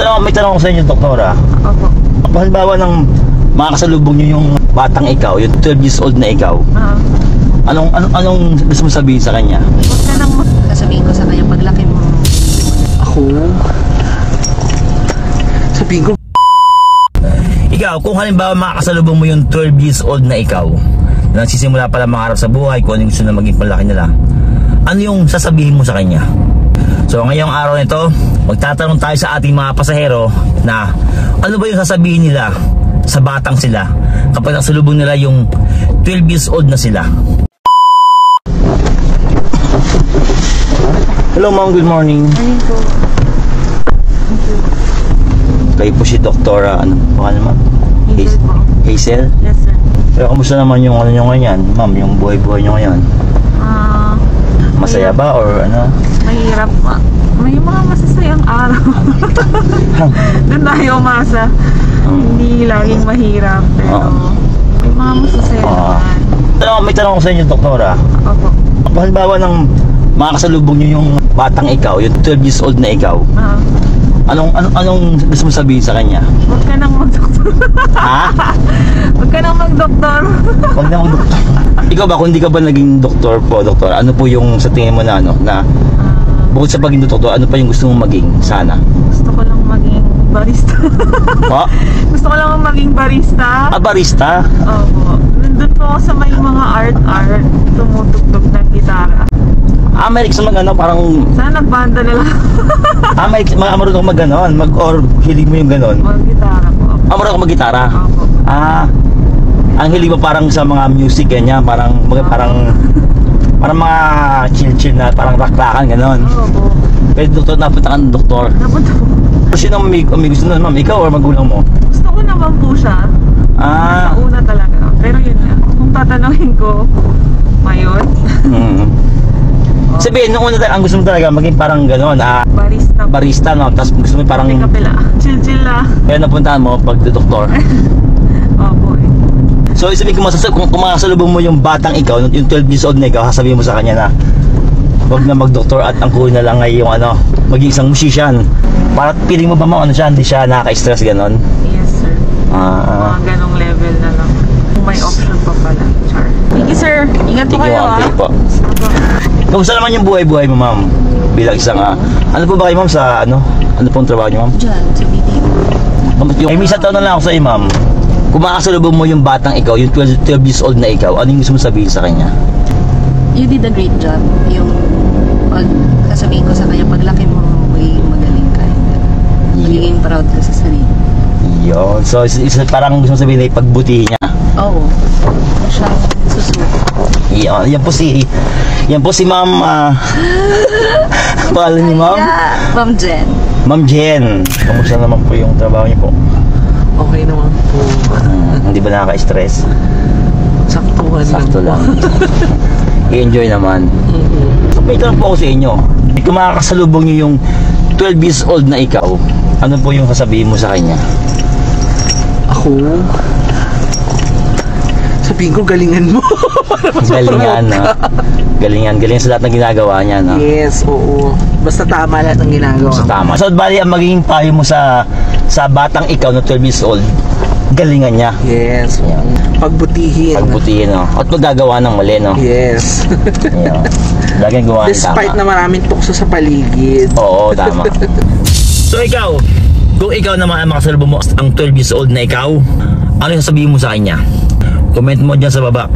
May tanong ko sa inyo, doktora. Opo. Kung halimbawa ng makakasalubong nyo yung batang ikaw, yung 12 years old na ikaw, anong gusto mo sabihin sa kanya? Huwag ka nang sasabihin ko sa kanya paglaki mo. Ako? Sabihin ko, Ikaw, kung halimbawa makakasalubong mo yung 12 years old na ikaw, na nagsisimula pala mangarap sa buhay, kung ano yung gusto na maging palaki nila, ano yung sasabihin mo sa kanya? So ngayong araw nito, magtatanong tayo sa ating mga pasahero na ano ba yung sasabihin nila sa batang sila kapag nakasalubong nila yung 12 years old na sila. Hello ma'am, good morning. Morning po. Kayo po si Doktora, ano pangalan ma'am? Hazel po. Hazel? Yes sir. Pero kamusta naman yung ano nyo ngayon, ma'am, yung buhay-buhay nyo ngayon? Masaya ba or ano? Mahirap pa. May mga masasayang araw. Doon tayo umasa. Hindi laging mahirap, pero may mga masasaya naman. May tanong ko sa inyo, doktora. Opo. Kung halimbawa ng makakasalubong nyo yung batang ikaw, yung 12 years old na ikaw, anong gusto mo sabihin sa kanya? Huwag ka nang mag-doktor. Ha? Huwag ka nang mag-doktor. Huwag na mag-doktor. Ikaw ba, kung di ka ba naging doktor po, doktor, ano po yung sa tingin mo na ano, na bukod sa pagiging doktor, ano pa yung gusto mong maging sana? Gusto ko lang maging barista. Ha? Gusto ko lang maging barista. Ah, barista? Opo. Nandun po ako sa may mga art, tumutugtog ng gitara. Ah, may gusto mag ano, parang... Sana nagbanda na lang. Ah, may marunong mag ganon, or hilig mo yung ganon? Mag-gitara po. Ah, marunong mag-gitara? Opo. Ah, ang hilig mo parang sa mga music ganyan, parang mga chill na parang rock-rockan ganon. Opo. Pero doktor, napunta ka ng doktor. Napunta po. Sino may gusto nun, ma'am? Ikaw or magulang mo? Gusto ko naman po siya. Ah. Sa una talaga. Pero yun nga. Kung tatanungin ko, ngayon. Sabihin, nung una ang gusto mo talaga maging parang gano'n, Barista. barista, no? Tapos gusto mo parang... Kapila. Chill na. Kaya napuntahan mo pag doktor. Opo eh. So, sabihin kung makasalubong mo yung batang ikaw, yung 12 years old na ikaw, sasabihin mo sa kanya na huwag na mag-doktor at ang kuhin na lang ay yung ano, maging isang musician. Para feeling mo ba mo, ano siya, hindi siya nakaka-stress gano'n? Yes sir. Mga ganong level na lang. Kung may option pa pala. Char. Thank you sir. Ingat po kayo Thank you po. Kamusta naman yung buhay-buhay mo, ma'am? Bilang isang, ano po ba kayo, ma'am, sa ano? Ano pong trabaho niyo, ma'am? Diyan, sa BDO. May minsan taon na lang ako sa iyo, ma'am. Kung makakasalubong mo yung batang ikaw, yung 12 years old na ikaw, ano yung gusto mo sabihin sa kanya? You did a great job. Yung sasabihin ko sa kanya, paglaki mo, magiging magaling ka. Magiging proud ka sa sarili. Yun. So, parang gusto mo sabihin na ipagbutihin niya. Oo. Siyang susunod. Yun. Yan po si ma'am, pangalan niyo, ma'am? Ma'am Jen. Ma'am Jen. Kamusta naman po yung trabaho niyo po? okay naman po. Hindi ba nakaka-stress? Sakto lang. I-enjoy naman. So, may tanong po ako sa inyo. Kung makakasalubong niyo yung 12 years old na ikaw, ano po yung sasabihin mo sa kanya? Ako? Sabihin ko, galingan mo. Galingan, no? Galingan sa lahat ng ginagawa niya, no? Yes, oo. Basta tama lahat ng ginagawa. Basta tama. So, bali, ang magiging payo mo sa batang ikaw na 12 years old, galingan niya. Yes. Yan. Pagbutihin. No? At magagawa ng mali, no? Yes. Yan. Laging gumawa ng tama. Despite na maraming tukso sa paligid. Oo, tama. So, ikaw, kung ikaw naman ang makasalubong mo ang 12 years old na ikaw, ano yung sasabihin mo sa kanya? Comment mo dyan sa baba.